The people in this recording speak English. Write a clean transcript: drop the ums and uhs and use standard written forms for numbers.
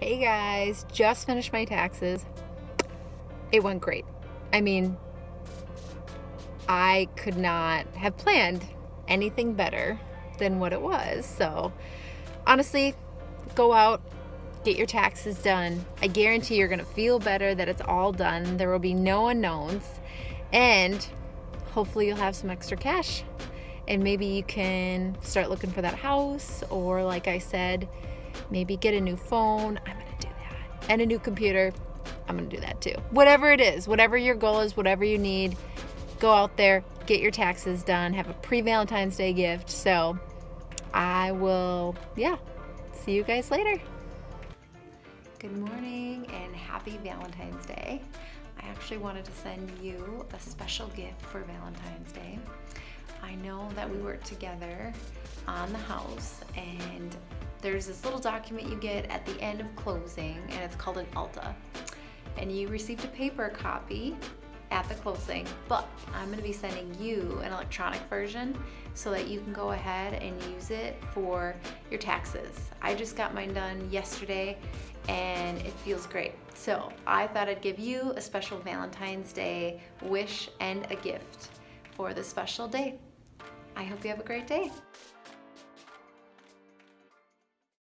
Hey guys, just finished my taxes. It went great. I mean, I could not have planned anything better than what it was. So, honestly, go out, get your taxes done. I guarantee you're going to feel better that it's all done. There will be no unknowns, and hopefully, you'll have some extra cash. And maybe you can start looking for that house, or like I said, maybe get a new phone. I'm going to do that. And a new computer. I'm going to do that too. Whatever it is, whatever your goal is, whatever you need, go out there, get your taxes done, have a pre-Valentine's Day gift. So I will, see you guys later. Good morning and happy Valentine's Day. I actually wanted to send you a special gift for Valentine's Day. I know that we worked together on the house, and there's this little document you get at the end of closing, and it's called an ALTA. And you received a paper copy at the closing, but I'm going to be sending you an electronic version so that you can go ahead and use it for your taxes. I just got mine done yesterday and it feels great. So I thought I'd give you a special Valentine's Day wish and a gift for this special day. I hope you have a great day.